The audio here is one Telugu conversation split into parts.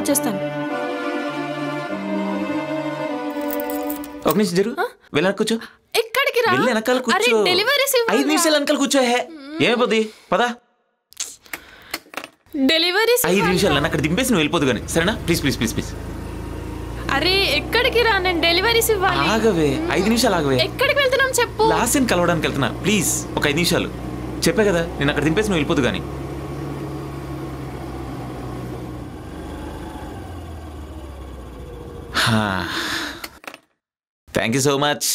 వచ్చేస్తాను. ఒక నిమిషం జరు, వెళ్ళాక కూర్చో. ఎక్కడికి రా? వెళ్ళి వెనకాల కూర్చో. 5 నిమిషాలు వెనకాల కూర్చో. ఏమైపోద్ది, పదా. డెలివరీ 5 నిమిషాలు నన్ను అక్కడ దింపేసి నువ్వు వెళ్ళిపోదు కానీ, సరేనా? Please please please please. అరే ఎక్కడికి రా? నేను డెలివరీస్ ఇవ్వాలి. ఆగవే, 5 నిమిషాలు ఆగవే. ఎక్కడికి వెళ్తున్నాం చెప్పు. లాస్ట్ని కలవడానికి వెళ్తున్నా, ప్లీజ్ ఒక 5 నిమిషాలు. చెప్పే కదా, నేను అక్కడ దింపేసి నువ్వు వెళ్ళిపోదు కానీ. Thank you so much.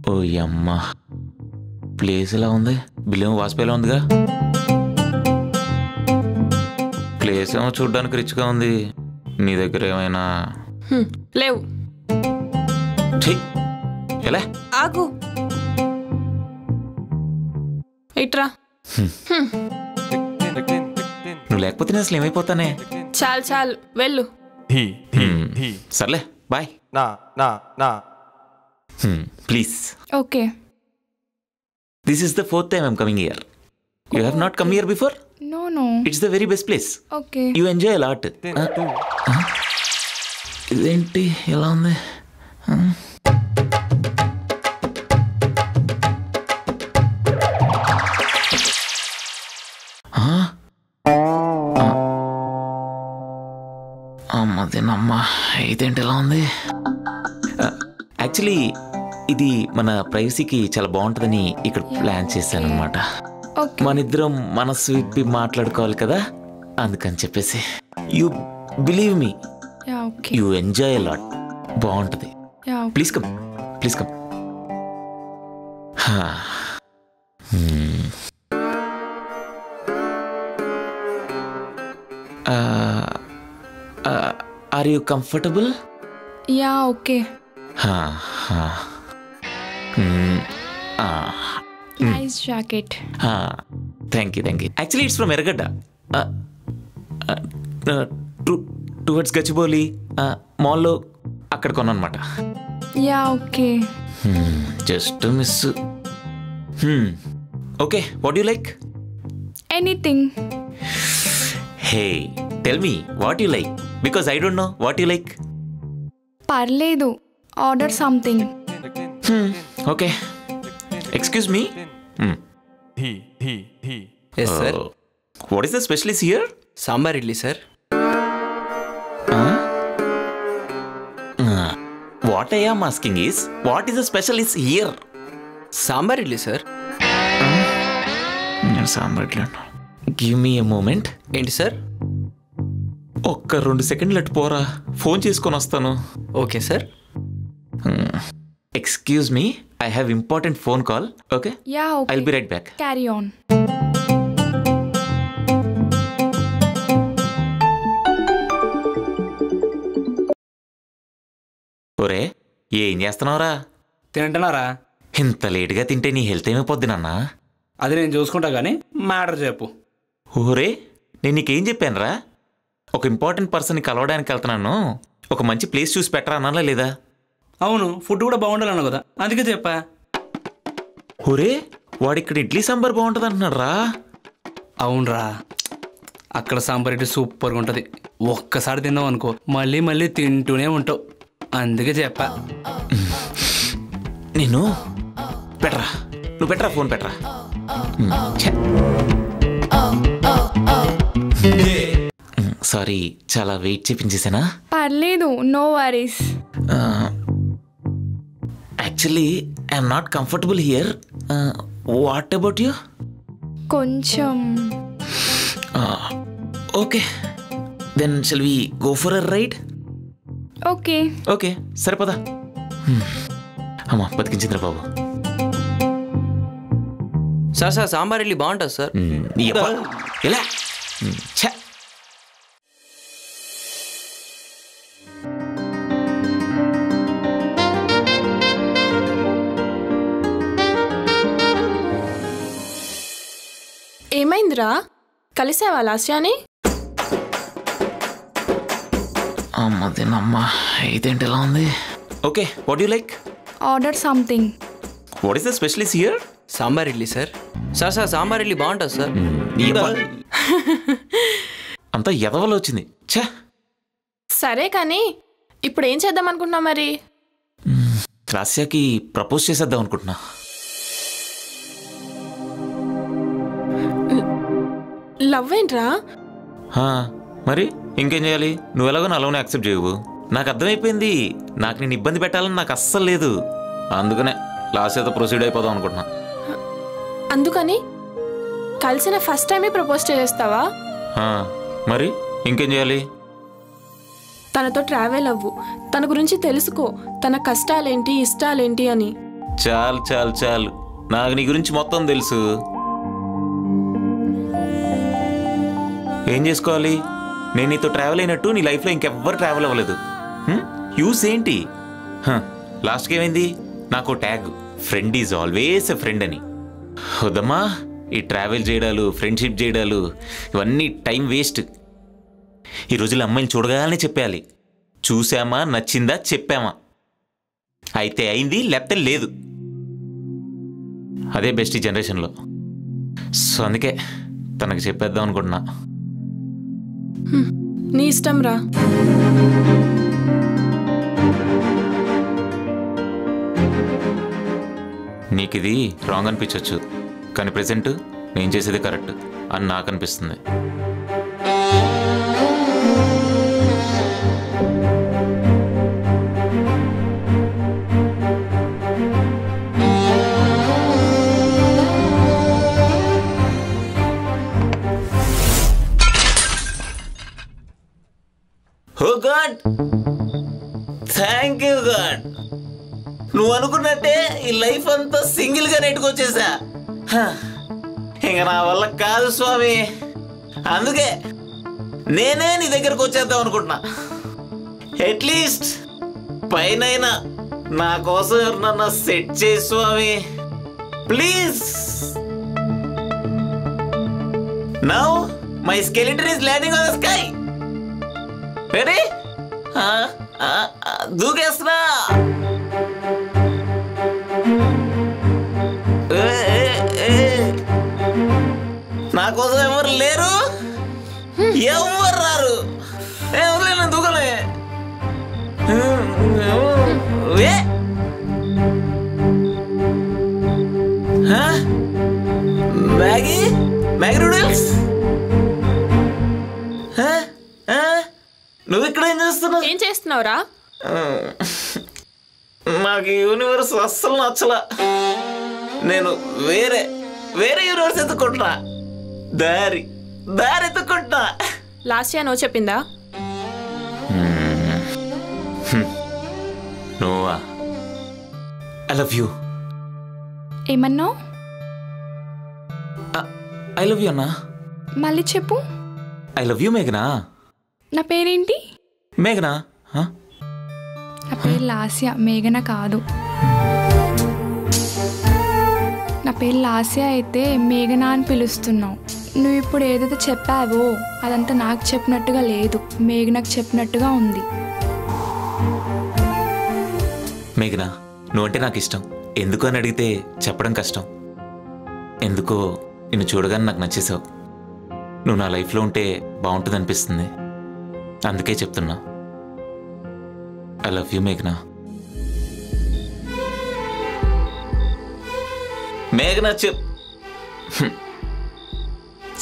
ఓ అమ్మా, ప్లేస్ ఎలా ఉంది? బిల్లు ఏమో వాజ్పేయిలో ఉందిగా. ప్లేస్ ఏమో చూడ్డానికి రిచ్గా ఉంది. నీ దగ్గర ఏమైనా లేవు? ఎలా ఆగు, ఇట్రా. నువ్వు లేకపోతే నేను అసలు ఏమైపోతానే. చాలు చాలు వెళ్ళు. సర్లే bye. Please. Okay. This is the 4th time I'm coming here. You have not come here before? No. It's the very best place. Okay. You enjoy a lot. ఇదేంటి ఎలా ఉంది? అమ్మదేనమ్మా, ఇదేంటి ఎలా ఉంది? యాక్చువల్లీ ఇది మన ప్రైవసీకి చాలా బాగుంటుందని ఇక్కడ ప్లాన్ చేశాను అనమాట. మన ఇద్దరం మనసు విప్పి మాట్లాడుకోవాలి కదా, అందుకని చెప్పేసి. You believe me, you enjoy lot. బాగుంటుంది. Please come, please come. Are you comfortable? Yeah okay. Nice jacket. Thank you. Actually, it's from Ergadda. Towards Gachibowli. Mall lo akkada konna anamata. Yeah, okay. Just a miss. Okay, what do you like? Anything. Hey, tell me what you like, because I don't know what you like. Parledu. Order something. Okay. Excuse me. Yes, sir. What is the specialist here? Sambar idli, sir. What I am asking is, what is the specialist here? Sambar idli, sir. Sambar idli. Give me a moment. ఏంటి సార్? ఒక్క 2 సెకండ్లు అటు పోరా, ఫోన్ చేసుకొని వస్తాను. Okay sir. Excuse me, I have important phone call. Okay? Yeah, okay. I'll be right back. Carry on. ఒరే, ఏం చేస్తున్నావురా? తింటున్నారా? ఇంత లేట్గా తింటే నీ హెల్త్ ఏమైపోద్ది నాన్న? అది నేను చూసుకుంటా కానీ మ్యాటర్ చెప్పు. ఓరే, నేను నీకేం చెప్పానురా? ఒక ఇంపార్టెంట్ పర్సన్ని కలవడానికి వెళ్తున్నాను, ఒక మంచి ప్లేస్ చూసి పెట్టరా అన్నాలా లేదా? అవును, ఫుడ్ కూడా బాగుండాలన్నా కదా, అందుకే చెప్పా. ఒరే, వాడిక్కడ ఇడ్లీ సాంబార్ బాగుంటుంది అంటున్నాడు రా. అవునరా, అక్కడ సాంబార్ ఇడ్లీ సూపర్గా ఉంటుంది. ఒక్కసారి తిన్నావు అనుకో మళ్ళీ మళ్ళీ తింటూనే ఉంటావు, అందుకే చెప్పా. నేను పెట్టరా, నువ్వు పెట్టరా, ఫోన్ పెట్టరా. సారీ, చాలా వెయిట్ చేపించేసానా? పర్లేదు, no worries. Actually I'm not comfortable here. What about you? కొంచెం. Okay, then shall we go for a ride? Okay. Okay, సరిపోదా? అమ్మా, బతికించిందిరా బాబు. సార్ సాంబార్ ఇడ్లీ బాగుంటుంది సార్. ఎలా? ఏమైందిరా? కలిసావా లాస్యాని? అమ్మదేనమ్మా, ఇదేంటి ఎలా ఉంది? Okay, what you like? Order something. What is the specialist here? Sambar idli sir. Sir sambar idli బాగుంటుంది సార్. అంతా ఎదవలో వచ్చింది. ఛే, సరే కానీ ఇప్పుడు ఏం చేద్దాం అనుకుంటున్నావు మరి? లాస్యాకి ప్రపోజ్ చేసేద్దాం అనుకుంటున్నా. లవ్ ఏంట్రా? మరి ఇంకేం చేయాలి? నువ్వు ఎలాగో నా లవ్ని యాక్సెప్ట్ చేయవు. నాకు అర్థమైపోయింది, నాకు నేను ఇబ్బంది పెట్టాలని నాకు అస్సలు లేదు. అందుకనే లాస్యాతో ప్రొసీడ్ అయిపోదాం అనుకుంటున్నా. అందుకని కలిసిన ఫస్ట్ టైమే ప్రపోజ్ చేస్తావా? మరి ఇంకేం చేయాలి? తనతో ట్రావెల్ అవ్వు, తన గురించి తెలుసుకో, తన కష్టాలేంటి ఇష్టాలేంటి అని. చాలు చాలు చాలు, నాకు నీ గురించి మొత్తం తెలుసు. ఏం చేసుకోవాలి? నేను నీతో ట్రావెల్ అయినట్టు నీ లైఫ్లో ఇంకెవ్వరు ట్రావెల్ అవ్వలేదు. యూస్ ఏంటి? లాస్ట్కి ఏమైంది? నాకు tag, friend is always a friend అని. వద్దమ్మా, ఈ ట్రావెల్ చేయడాలు, ఫ్రెండ్షిప్ చేయడాలు ఇవన్నీ టైం వేస్ట్. ఈ రోజుల్లో అమ్మాయిని చూడగానే చెప్పాలి, చూసామా, నచ్చిందా, చెప్పామా, అయితే అయింది, లేకపోతే లేదు. అదే బెస్ట్ ఈ జనరేషన్లో. సో అందుకే తనకు చెప్పేద్దాం అనుకుంటున్నా. నీ ఇష్టం రా. నీకు ఇది రాంగ్ అనిపించవచ్చు, కానీ ప్రెజెంట్ నేను చేసేది కరెక్ట్ అని నాకు అనిపిస్తుంది. ఓ గాడ్, థ్యాంక్ యూ గాడ్. నువ్వు అనుకున్నట్టే ఈ లైఫ్ అంతా సింగిల్గా నెట్టుకొచ్చేసా. ఇంక నా వల్ల కాదు స్వామి. అందుకే నేనే నీ దగ్గరకు వచ్చేద్దాం అనుకుంటున్నా. అట్లీస్ట్ పైనైనా నా కోసం ఎవరినన్నా సెట్ చేయి స్వామి, please. Now my skeleton is landing on the sky. Ready? దూకేస్తున్నా. నా కోసం ఎవరు లేరు, ఎవరు రారు. ఎవరు దూకలే. Maggi, Maggi noodles. నువ్వు ఇక్కడ ఏం చేస్తున్నావు? ఏం చేస్తున్నావురా? నాకు యూనివర్స్ అస్సలు నచ్చలా. నేను వేరే వేరే యూనివర్స్ ఎత్తుకుంటున్నా, దారి దారి ఎత్తుకుంటున్నా. లాస్ట్ ఇయర్ నువ్వు చెప్పిందా? నువ్వా? I love you. ఏమన్నావు? ఐ లవ్ యూ అన్నా. మళ్ళీ చెప్పు. ఐ లవ్ యూ మేఘనా. నా పేరేంటి? మేఘనా. నా పేరు లాస్య, మేఘన కాదు. నా పేరు లాస్య అయితే మేఘనా అని పిలుస్తున్నావు. నువ్వు ఇప్పుడు ఏదైతే చెప్పావో అదంతా నాకు చెప్పినట్టుగా లేదు, మేఘనకు చెప్పినట్టుగా ఉంది. మేఘనా, నువ్వంటే నాకు ఇష్టం. ఎందుకు అని అడిగితే చెప్పడం కష్టం. ఎందుకో నిన్ను చూడగానే నాకు నచ్చేసావు. నువ్వు నా లైఫ్లో ఉంటే బాగుంటుంది అనిపిస్తుంది. అందుకే చెప్తున్నా, ఐ లవ్ యూ మేఘనా. మేఘనా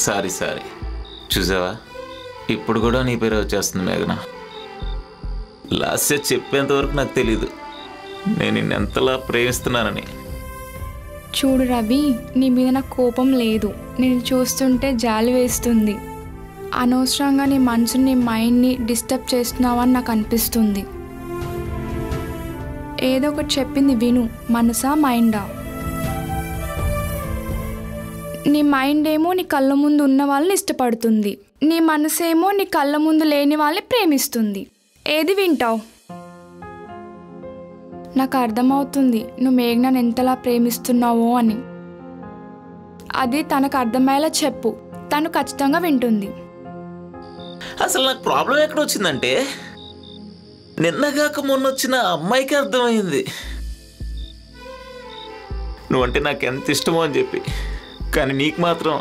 సారీ సారీ. చూసావా, ఇప్పుడు కూడా నీ పేరు వచ్చేస్తుంది మేఘనా. లాస్ట్ చెప్పేంత వరకు నాకు తెలీదు నేను నిన్నెంతలా ప్రేమిస్తున్నానని. చూడు రవి, నీ మీద నాకు కోపం లేదు. నేను చూస్తుంటే జాలి వేస్తుంది. అనవసరంగా నీ మనసుని, నీ మైండ్ని డిస్టర్బ్ చేస్తున్నావని నాకు అనిపిస్తుంది. ఏదో ఒకటి చెప్పింది విను, మనసా మైండా? నీ మైండ్ ఏమో నీ కళ్ళ ముందు ఉన్న వాళ్ళని ఇష్టపడుతుంది, నీ మనసేమో నీ కళ్ళ ముందు లేని వాళ్ళని ప్రేమిస్తుంది. ఏది వింటావు? నాకు అర్థమవుతుంది నువ్వు మేఘనాన్ని ఎంతలా ప్రేమిస్తున్నావో అని. అది తనకు అర్థమయ్యేలా చెప్పు, తను ఖచ్చితంగా వింటుంది. అసలు నాకు ప్రాబ్లం ఎక్కడ వచ్చిందంటే, నిన్నగాక మొన్న వచ్చిన అమ్మాయికి అర్థమైంది నువ్వంటే నాకు ఎంత ఇష్టమో అని చెప్పి. కానీ నీకు మాత్రం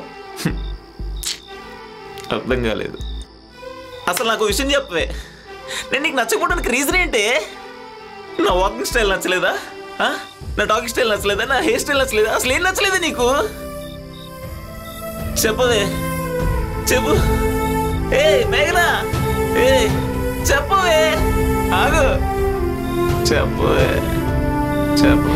అర్థం కాలేదు. అసలు నాకు విషయం చెప్పవే. నేను నీకు నచ్చకపోవడానికి రీజన్ ఏంటి? నా వాకింగ్ స్టైల్ నచ్చలేదా? నా టాకింగ్ స్టైల్ నచ్చలేదా? నా హెయిర్ స్టైల్ నచ్చలేదా? అసలు ఏం నచ్చలేదా నీకు? చెప్పవే, చెప్పు. ఏ మేఘనా, ఏ చెప్పవే. ఆగు, చెప్పవే, చెప్పు.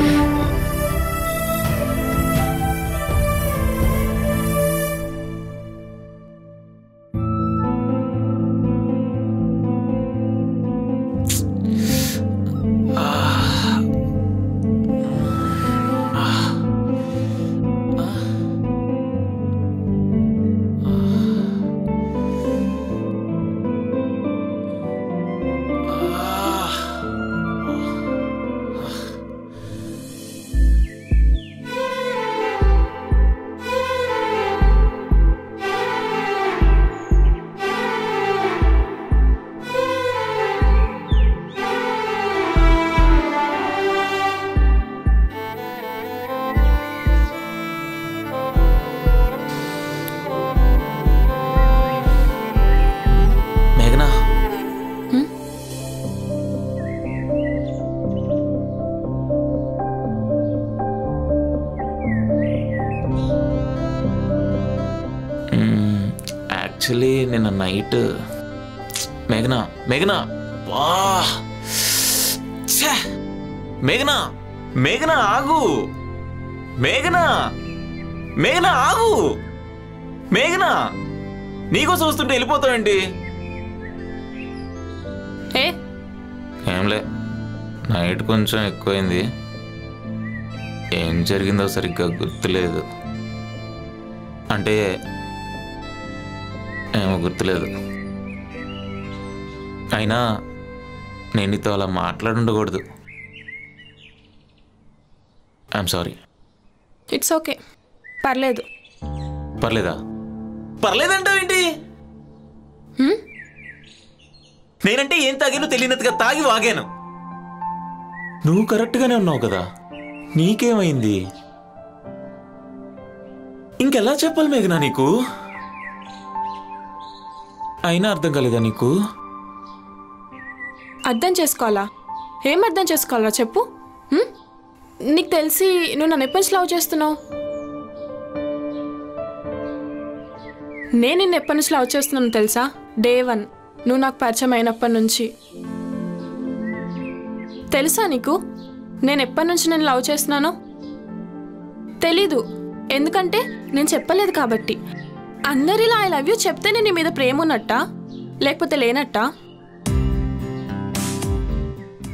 యాక్చువల్లీ నిన్న నైట్ మేఘనా మేఘనా వా మేఘనా మేఘనా ఆగు, మేఘనా మేఘనా ఆగు, మేఘనా నీకోసం వస్తుంటే వెళ్ళిపోతావేంటి? ఏంలే, నైట్ కొంచెం ఎక్కువైంది. ఏం జరిగిందో సరిగ్గా గుర్తులేదు. అంటే ఏమో గుర్తులేదు. అయినా నేను నీతో అలా మాట్లాడుండకూడదు. I'm sorry. ఇట్స్ ఓకే, పర్లేదు. పర్లేదా? పర్లేదంటావు ఏంటి? నేనంటే ఏం తాగానో తెలియనట్టుగా తాగి వాగాను. నువ్వు కరెక్ట్గానే ఉన్నావు కదా, నీకేమైంది? ఇంకెలా చెప్పాలి మేఘనా నీకు? అయినా అర్థం కాలేదా నీకు? అర్థం చేసుకోవాలా? ఏం అర్థం చేసుకోవాలా చెప్పు. నీకు తెలిసి నువ్వు నన్ను ఎప్పటి నుంచి లవ్ చేస్తున్నావు? నేను నిన్ను ఎప్పటి నుంచి లవ్ చేస్తున్నాను తెలుసా? డే 1 నువ్వు నాకు పరిచయం అయినప్పటి నుంచి. తెలుసా నీకు నేను ఎప్పటి నుంచి నేను లవ్ చేస్తున్నానో? తెలీదు, ఎందుకంటే నేను చెప్పలేదు కాబట్టి. అందరిలా ఐ లవ్ యూ చెప్తేనే నీ మీద ప్రేమ ఉన్నట్టా లేకపోతే లేనట్టా?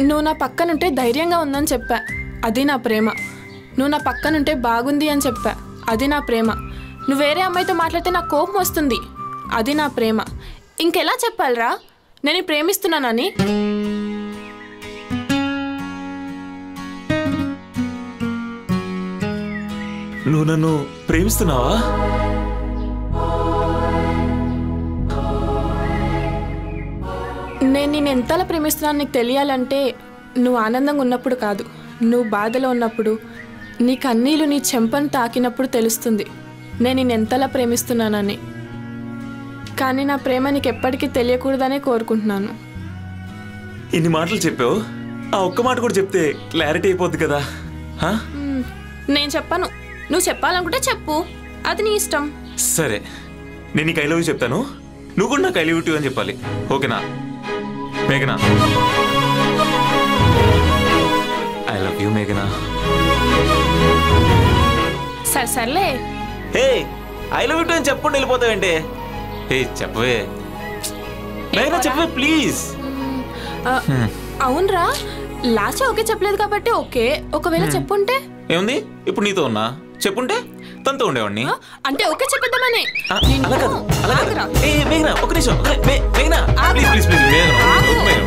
నువ్వు నా పక్కనుంటే ధైర్యంగా ఉందని చెప్పా, అది నా ప్రేమ. నువ్వు నా పక్కనుంటే బాగుంది అని చెప్పా, అది నా ప్రేమ. నువ్వు వేరే అమ్మాయితో మాట్లాడితే నాకు కోపం వస్తుంది, అది నా ప్రేమ. ఇంకెలా చెప్పాలరా నేను ప్రేమిస్తున్నానని? నువ్వు నన్ను ప్రేమిస్తున్నావా? నేను నిన్ను ఎంతలా ప్రేమిస్తున్నాను నీకు తెలియాలంటే నువ్వు ఆనందంగా ఉన్నప్పుడు కాదు, నువ్వు బాధలో ఉన్నప్పుడు, నీ కన్నీళ్ళు నీ చెంపను తాకినప్పుడు తెలుస్తుంది నేను నిన్ను ఎంతలా ప్రేమిస్తున్నానని. కానీ నా ప్రేమ నీకు ఎప్పటికీ తెలియకూడదనే కోరుకుంటున్నాను. ఇన్ని మాటలు చెప్పావు, ఆ ఒక్క మాట కూడా చెప్తే క్లారిటీ అయిపోద్ది కదా. నేను చెప్పను, నువ్వు చెప్పాలనుకుంటే చెప్పు, అది నీ ఇష్టం. సరే, నేను నీకు ఐ లవ్ యూ చెప్తాను, నువ్వు కూడా నాకు ఐ లవ్ యూ టూ అని చెప్పాలి, ఓకేనా మేఘనా? ఐ లవ్ యూ మేఘనా. సర్లే. హే, ఐ లవ్ యూ టూ అని చెప్పకుండా వెళ్ళిపోతావేంటి? హే చెప్పవే మేఘనా, చెప్పవే ప్లీజ్. అవునరా, లాస్ట్ ఓకే చెప్పలేదు కాబట్టి ఓకే. ఒకవేళ చెప్పుంటే ఏముంది, ఇప్పుడు నీతో ఉన్నా, చెప్పుంటే తనతో ఉండేవాడిని. అంటే ఓకే చెప్పేద్దామని. అలా కాదు, అలా కాదు. ఏ మేఘనా, ఒక నిమిషం. మేఘనా ప్లీజ్ ప్లీజ్ ప్లీజ్.